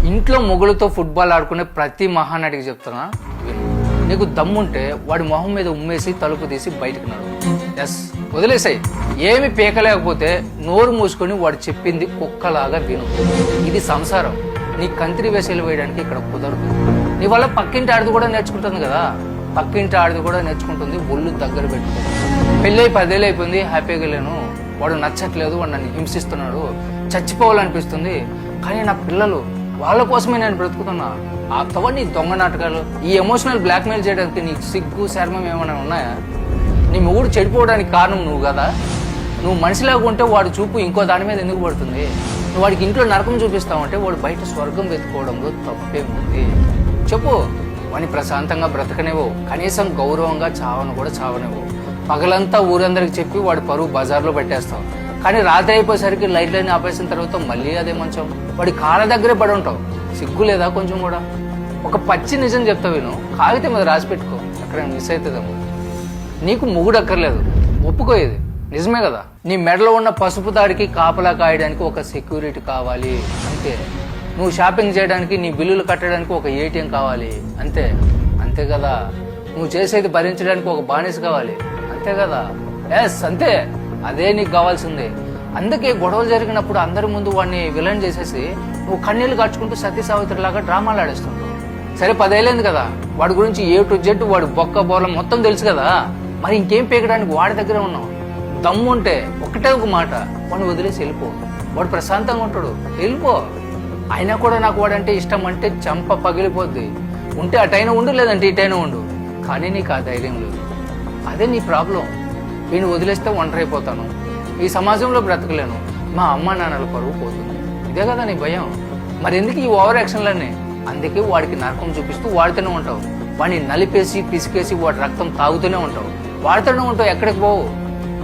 ఇంట్లో మొగులతో ఫుట్బాల్ ఆడుకునే ప్రతి మహానటికి చెప్తున్నా విను. నీకు దమ్ముంటే వాడి మొహం మీద ఉమ్మేసి తలుపు తీసి బయటకు నడు. ఎస్, వదిలేసాయి. ఏమి పీకలేకపోతే నోరు మూసుకొని వాడు చెప్పింది కుక్కలాగా విను. ఇది సంసారం. నీ కంత్రి వేసేలు వేయడానికి ఇక్కడ కుదరదు. నీ వల్ల పక్కింటి ఆడిది కూడా నేర్చుకుంటుంది కదా, పక్కింటి ఆడిది కూడా నేర్చుకుంటుంది. ఒళ్ళు దగ్గర పెట్టుకో. పెళ్ళై 10 ఏళ్ళు అయిపోయింది, హ్యాపీగా లేను. వాడు నచ్చట్లేదు, వాడు నన్ను హింసిస్తున్నాడు, చచ్చిపోవాలనిపిస్తుంది. కానీ నా పిల్లలు, వాళ్ళ కోసమే నేను బ్రతుకుతున్నా. ఆపుతావా నీ దొంగ నాటకాలు? ఈ ఎమోషనల్ బ్లాక్మెయిల్ చేయడానికి నీకు సిగ్గు శర్మం ఏమైనా ఉన్నాయా? నీ మొగుడు చెడిపోవడానికి కారణం నువ్వు కదా. నువ్వు మనిషిలాగా ఉంటే వాడు చూపు ఇంకో దాని మీద ఎందుకు పడుతుంది? నువ్వు వాడికి ఇంట్లో నరకం చూపిస్తావంటే వాడు బయట స్వర్గం వెతుకోవడంలో తప్పేముంది చెప్పు. వాడిని ప్రశాంతంగా బ్రతకనేవో, కనీసం గౌరవంగా చావను కూడా చావనేవో. పగలంతా ఊరందరికి చెప్పి వాడి పరువు బజార్లో పెట్టేస్తావు. కానీ రాత్రి అయిపోయేసరికి లైట్లన్నీ ఆపేసిన తర్వాత మళ్ళీ అదే మంచం. వాడి కాళ్ళ దగ్గరే పడి ఉంటావు. సిగ్గు లేదా కొంచెం కూడా? ఒక పచ్చి నిజం చెప్తా విను, కాగితం మీద రాసి పెట్టుకో, అక్కడ మిస్ అవుతుందేమో. నీకు మొగుడు అక్కర్లేదు, ఒప్పుకోయేది నిజమే కదా. నీ మెడలో ఉన్న పసుపు తాడికి కాపలా కాయడానికి ఒక సెక్యూరిటీ కావాలి అంతే. నువ్వు షాపింగ్ చేయడానికి, నీ బిల్లులు కట్టడానికి ఒక ఏటీఎం కావాలి అంతే. అంతే కదా. నువ్వు చేసేది భరించడానికి ఒక బానిస కావాలి అంతే కదా. ఎస్, అంతే. అదే నీకు కావాల్సిందే. అందుకే గొడవలు జరిగినప్పుడు అందరి ముందు వాడిని విలన్ చేసేసి నువ్వు కన్నీళ్లు కట్టుకుంటూ సతీ సావిత్రి లాగా డ్రామాలు ఆడేస్తుంటావు. సరే 10 ఏళ్ళైంది కదా, వాడి గురించి ఏ టు జెడ్ వాడి బొక్క బోర్లం మొత్తం తెలుసు కదా. మరి ఇంకేం పీకడానికి వాడి దగ్గరే ఉన్నావు. దమ్ము ఉంటే ఒకటే ఒక మాట, వాడిని వదిలేసి వెళ్ళిపో. వాడు ప్రశాంతంగా ఉంటాడు, వెళ్ళిపో. అయినా కూడా నాకు వాడంటే ఇష్టం అంటే చంప పగిలిపోద్ది. ఉంటే అటైనా ఉండు, లేదంటే ఇటైనా ఉండు. కానీ నీకు ఆ ధైర్యం లేదు. అదే నీ ప్రాబ్లం. వీడిని వదిలేస్తే ఒంటరైపోతాను, ఈ సమాజంలో బ్రతకలేను, మా అమ్మ నాన్నల పరువు పోతుంది. ఇదే కదా నీ భయం. మరి ఎందుకు ఈ ఓవర్ యాక్షన్లన్నీ? అందుకే వాడికి నరకం చూపిస్తూ వాడితోనే ఉంటావు. వాడిని నలిపేసి పిసికేసి వాడి రక్తం తాగుతూనే ఉంటావు, వాడితోనే ఉంటావు. ఎక్కడికి పోవు.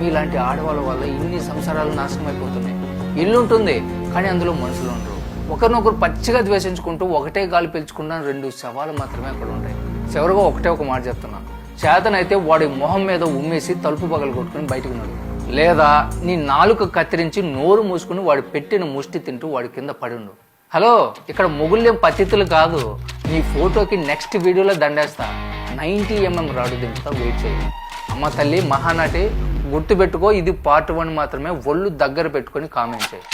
మీలాంటి ఆడవాళ్ళ వల్ల ఇన్ని సంసారాలు నాశనం అయిపోతున్నాయి. ఇల్లు ఉంటుంది కానీ అందులో మనుషులు ఉండరు. ఒకరినొకరు పచ్చిగా ద్వేషించుకుంటూ ఒకటే గాలి పీల్చుకున్న 2 శవాలు మాత్రమే అక్కడ ఉంటాయి. చివరిగా ఒకటే ఒక మాట చెప్తున్నా, చేతనైతే వాడి మొహం మీద ఉమ్మేసి తలుపు పగలు కొట్టుకుని బయటకు నడు. లేదా నీ నాలుక కత్తిరించి నోరు మూసుకుని వాడి పెట్టిన ముష్టి తింటూ వాడి కింద పడుండు. హలో, ఇక్కడ మొగుళ్ళేం పతితులు కాదు. నీ ఫోటోకి నెక్స్ట్ వీడియోలో దండేస్తా. 90 mm రాడు దింపుతా, వెయిట్ చేయి. అమ్మ తల్లి మహానటి, గుర్తుపెట్టుకో, ఇది పార్ట్ 1 మాత్రమే. ఒళ్ళు దగ్గర పెట్టుకొని కామెంట్ చేయి.